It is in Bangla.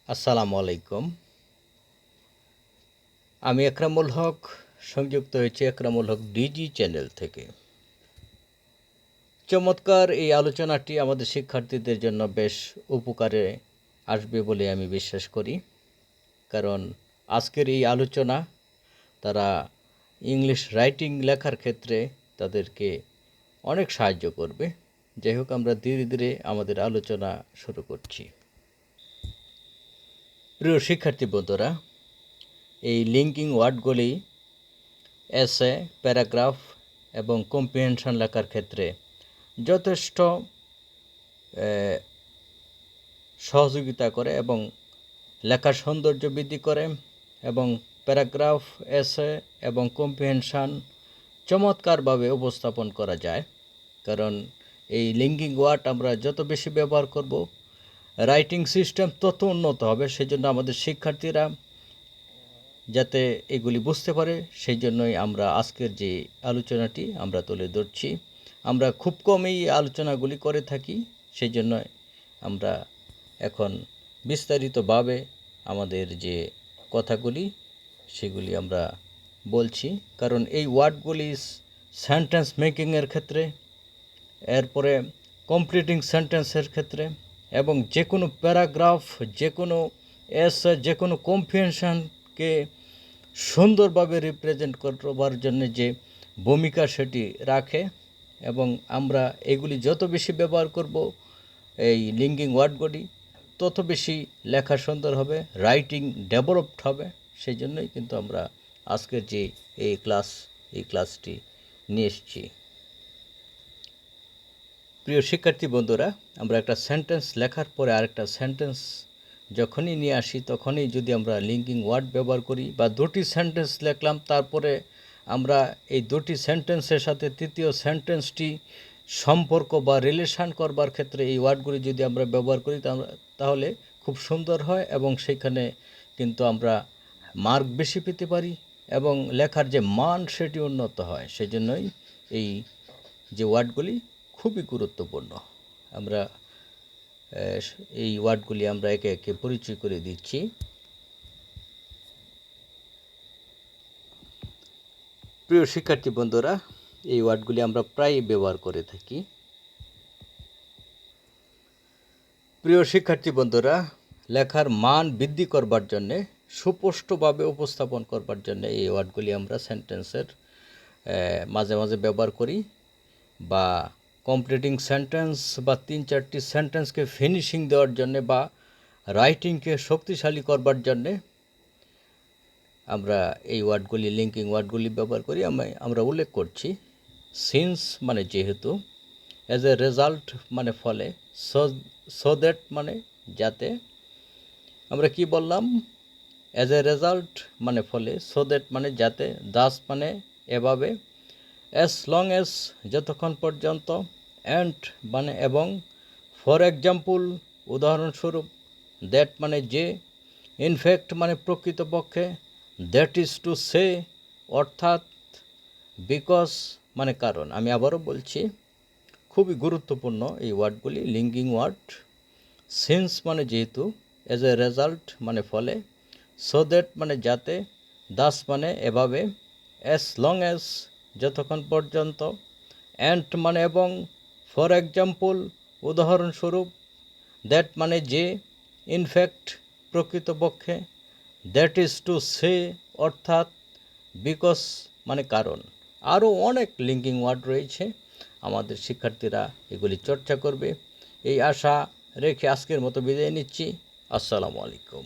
আসসালামু আলাইকুম। আমি একরামুল হক, সংযুক্ত হয়েছি একরামুল হক ডিজি চ্যানেল থেকে। চমৎকার এই আলোচনাটি আমাদের শিক্ষার্থীদের জন্য বেশ উপকারে আসবে বলে আমি বিশ্বাস করি। কারণ আজকের এই আলোচনা তারা ইংলিশ রাইটিং লেখার ক্ষেত্রে তাদেরকে অনেক সাহায্য করবে। যাই হোক, আমরা ধীরে ধীরে আমাদের আলোচনা শুরু করছি। প্রিয় শিক্ষার্থী বন্ধুরা, এই লিঙ্কিং ওয়ার্ডগুলি এসে, প্যারাগ্রাফ এবং কম্প্রিহেনশন লেখার ক্ষেত্রে যথেষ্ট সহযোগিতা করে এবং লেখার সৌন্দর্য বৃদ্ধি করে এবং প্যারাগ্রাফ, এসে এবং কম্প্রিহেনশন চমৎকারভাবে উপস্থাপন করা যায়। কারণ এই লিঙ্কিং ওয়ার্ড আমরা যত বেশি ব্যবহার করব, রাইটিং সিস্টেম তত উন্নত হবে। সেজন্য আমাদের শিক্ষার্থীরা যাতে এগুলি বুঝতে পারে, সেই জন্যই আমরা আজকের যে আলোচনাটি আমরা তুলে ধরছি। আমরা খুব কম এই আলোচনাগুলি করে থাকি, সেই জন্য আমরা এখন বিস্তারিতভাবে আমাদের যে কথাগুলি সেগুলি আমরা বলছি। কারণ এই ওয়ার্ডগুলি সেন্টেন্স মেকিংয়ের ক্ষেত্রে, এরপরে কমপ্লিটিং সেন্টেন্সের ক্ষেত্রে এবং যে কোনো প্যারাগ্রাফ, যে কোনো এসে, যে কোনো কম্প্রিহেনশনকে সুন্দরভাবে রিপ্রেজেন্ট করবার জন্য যে ভূমিকা সেটি রাখে। এবং আমরা এগুলি যত বেশি ব্যবহার করব, এই লিঙ্কিং ওয়ার্ডগুলি, তত বেশি লেখা সুন্দর হবে, রাইটিং ডেভেলপড হবে। সেই জন্যই কিন্তু আমরা আজকের যে এই ক্লাসটি নিয়ে এসেছি। প্রিয় শিক্ষার্থী বন্ধুরা, আমরা একটা সেন্টেন্স লেখার পরে আরেকটা সেন্টেন্স যখনই নিয়ে আসি, তখনই যদি আমরা লিঙ্কিং ওয়ার্ড ব্যবহার করি, বা দুটি সেন্টেন্স লিখলাম, তারপরে আমরা এই দুটি সেন্টেন্সের সাথে তৃতীয় সেন্টেন্সটি সম্পর্ক বা রিলেশন করবার ক্ষেত্রে এই ওয়ার্ডগুলি যদি আমরা ব্যবহার করি, তাহলে খুব সুন্দর হয় এবং সেইখানে কিন্তু আমরা মার্ক বেশি পেতে পারি এবং লেখার যে মান সেটি উন্নত হয়। সেই জন্যই এই যে ওয়ার্ডগুলি খুবই গুরুত্বপূর্ণ। আমরা এই ওয়ার্ডগুলি আমরা একে একে পরিচয় করে দিচ্ছি। প্রিয় শিক্ষার্থী বন্ধুরা, এই ওয়ার্ডগুলি আমরা প্রায় ব্যবহার করে থাকি। প্রিয় শিক্ষার্থী বন্ধুরা, লেখার মান বৃদ্ধি করবার জন্যে, সুস্পষ্টভাবে উপস্থাপন করবার জন্য এই ওয়ার্ডগুলি আমরা সেন্টেন্সের মাঝে মাঝে ব্যবহার করি, বা কমপ্লিটিং সেন্টেন্স বা 3-4টি সেন্টেন্সকে ফিনিশিং দেওয়ার জন্যে বা রাইটিংকে শক্তিশালী করবার জন্যে আমরা এই ওয়ার্ডগুলি, লিঙ্কিং ওয়ার্ডগুলি ব্যবহার করি। আমরা উল্লেখ করছি সিন্স মানে যেহেতু, অ্যাজ এ রেজাল্ট মানে ফলে, সো দ্যাট মানে যাতে। আমরা কি বললাম? অ্যাজ এ রেজাল্ট মানে ফলে, সো দ্যাট মানে যাতে, দাস মানে এভাবে, অ্যাজ লং অ্যাজ যতক্ষণ পর্যন্ত, অ্যান্ড মানে এবং, ফর এক্সাম্পল উদাহরণস্বরূপ, দ্যাট মানে যে, ইনফ্যাক্ট মানে প্রকৃতপক্ষে, দ্যাট ইজ টু সে অর্থাৎ, বিকজ মানে কারণ। আমি আবারও বলছি, খুবই গুরুত্বপূর্ণ এই ওয়ার্ডগুলি, লিঙ্কিং ওয়ার্ড। সিন্স মানে যেহেতু, অ্যাজ এ রেজাল্ট মানে ফলে, সো দ্যাট মানে যাতে, দাস মানে এভাবে, অ্যাজ লং অ্যাজ যতক্ষণ পর্যন্ত, অ্যান্ড মানে এবং, ফর এক্সাম্পল উদাহরণস্বরূপ, দ্যাট মানে যে, ইনফ্যাক্ট প্রকৃতপক্ষে, দ্যাট ইজ টু সে অর্থাৎ, বিকজ মানে কারণ। আরও অনেক লিঙ্কিং ওয়ার্ড রয়েছে, আমাদের শিক্ষার্থীরা এগুলি চর্চা করবে এই আশা রেখে আজকের মতো বিদায় নিচ্ছি। আসসালামু আলাইকুম।